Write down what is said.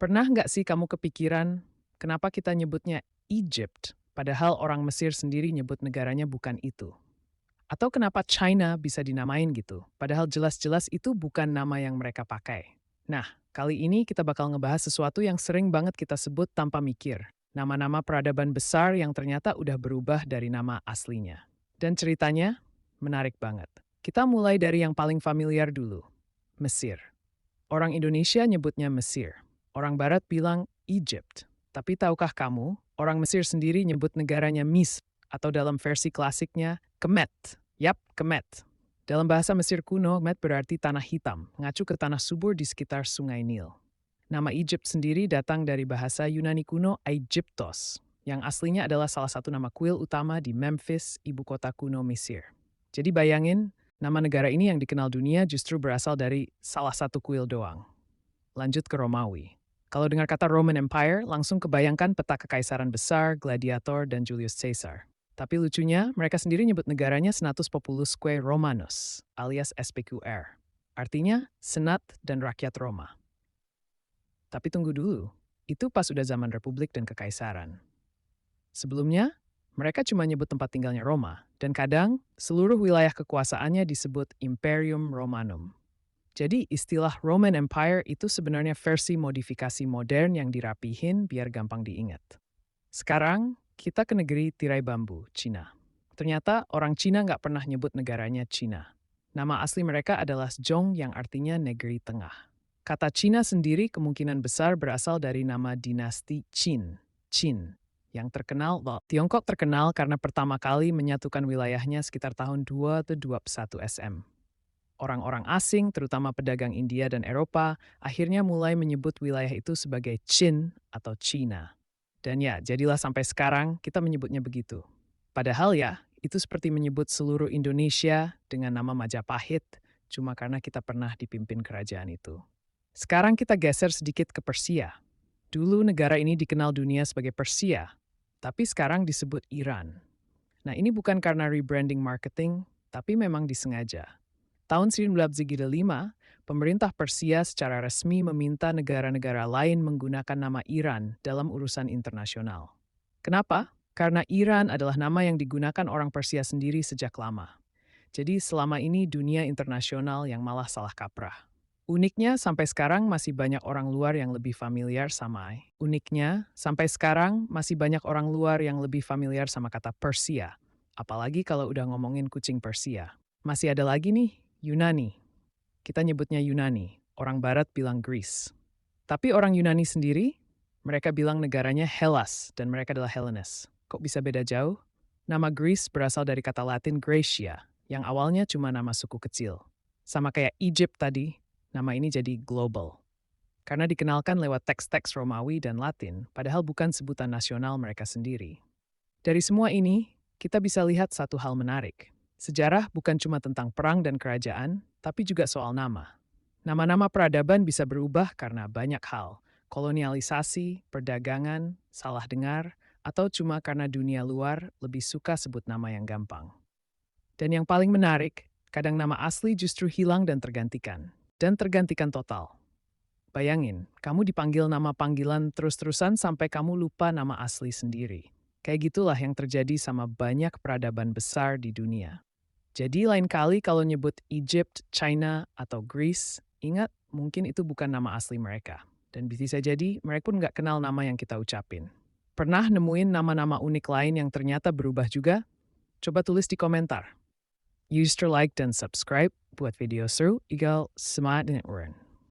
Pernah nggak sih kamu kepikiran kenapa kita nyebutnya Egypt, padahal orang Mesir sendiri nyebut negaranya bukan itu? Atau kenapa China bisa dinamain gitu, padahal jelas-jelas itu bukan nama yang mereka pakai? Nah, kali ini kita bakal ngebahas sesuatu yang sering banget kita sebut tanpa mikir. Nama-nama peradaban besar yang ternyata udah berubah dari nama aslinya. Dan ceritanya menarik banget. Kita mulai dari yang paling familiar dulu, Mesir. Orang Indonesia nyebutnya Mesir. Orang Barat bilang Egypt. Tapi tahukah kamu, orang Mesir sendiri nyebut negaranya Misr atau dalam versi klasiknya Kemet. Yap, Kemet. Dalam bahasa Mesir kuno, Kemet berarti tanah hitam, mengacu ke tanah subur di sekitar Sungai Nil. Nama Egypt sendiri datang dari bahasa Yunani kuno Aegyptos, yang aslinya adalah salah satu nama kuil utama di Memphis, ibu kota kuno Mesir. Jadi bayangin, nama negara ini yang dikenal dunia justru berasal dari salah satu kuil doang. Lanjut ke Romawi. Kalau dengar kata Roman Empire, langsung kebayangkan peta kekaisaran besar, gladiator, dan Julius Caesar. Tapi lucunya, mereka sendiri nyebut negaranya Senatus Populusque Romanus, alias SPQR. Artinya, Senat dan Rakyat Roma. Tapi tunggu dulu, itu pas udah zaman Republik dan Kekaisaran. Sebelumnya, mereka cuma nyebut tempat tinggalnya Roma, dan kadang seluruh wilayah kekuasaannya disebut Imperium Romanum. Jadi istilah Roman Empire itu sebenarnya versi modifikasi modern yang dirapihin biar gampang diingat. Sekarang, kita ke negeri tirai bambu, Cina. Ternyata orang Cina nggak pernah nyebut negaranya Cina. Nama asli mereka adalah Zhong yang artinya negeri tengah. Kata Cina sendiri kemungkinan besar berasal dari nama dinasti Qin, yang terkenal, Tiongkok terkenal karena pertama kali menyatukan wilayahnya sekitar tahun 221 SM. Orang-orang asing, terutama pedagang India dan Eropa, akhirnya mulai menyebut wilayah itu sebagai Qin atau Cina. Dan ya, jadilah sampai sekarang kita menyebutnya begitu. Padahal ya, itu seperti menyebut seluruh Indonesia dengan nama Majapahit, cuma karena kita pernah dipimpin kerajaan itu. Sekarang kita geser sedikit ke Persia. Dulu negara ini dikenal dunia sebagai Persia, tapi sekarang disebut Iran. Nah, ini bukan karena rebranding marketing, tapi memang disengaja. Tahun 1905, pemerintah Persia secara resmi meminta negara-negara lain menggunakan nama Iran dalam urusan internasional. Kenapa? Karena Iran adalah nama yang digunakan orang Persia sendiri sejak lama. Jadi selama ini dunia internasional yang malah salah kaprah. Uniknya, sampai sekarang masih banyak orang luar yang lebih familiar sama kata Persia. Apalagi kalau udah ngomongin kucing Persia. Masih ada lagi nih, Yunani. Kita nyebutnya Yunani. Orang Barat bilang Greece. Tapi orang Yunani sendiri, mereka bilang negaranya Hellas dan mereka adalah Hellenes. Kok bisa beda jauh? Nama Greece berasal dari kata Latin Graecia, yang awalnya cuma nama suku kecil. Sama kayak Egypt tadi, nama ini jadi global. Karena dikenalkan lewat teks-teks Romawi dan Latin, padahal bukan sebutan nasional mereka sendiri. Dari semua ini, kita bisa lihat satu hal menarik. Sejarah bukan cuma tentang perang dan kerajaan, tapi juga soal nama. Nama-nama peradaban bisa berubah karena banyak hal. Kolonialisasi, perdagangan, salah dengar, atau cuma karena dunia luar lebih suka sebut nama yang gampang. Dan yang paling menarik, kadang nama asli justru hilang dan tergantikan. Dan tergantikan total. Bayangin, kamu dipanggil nama panggilan terus-terusan sampai kamu lupa nama asli sendiri. Kayak gitulah yang terjadi sama banyak peradaban besar di dunia. Jadi lain kali kalau nyebut Egypt, China, atau Greece, ingat mungkin itu bukan nama asli mereka. Dan bisa jadi mereka pun nggak kenal nama yang kita ucapin. Pernah nemuin nama-nama unik lain yang ternyata berubah juga? Coba tulis di komentar. Use to like dan subscribe buat video seru, igal semangat dan uran.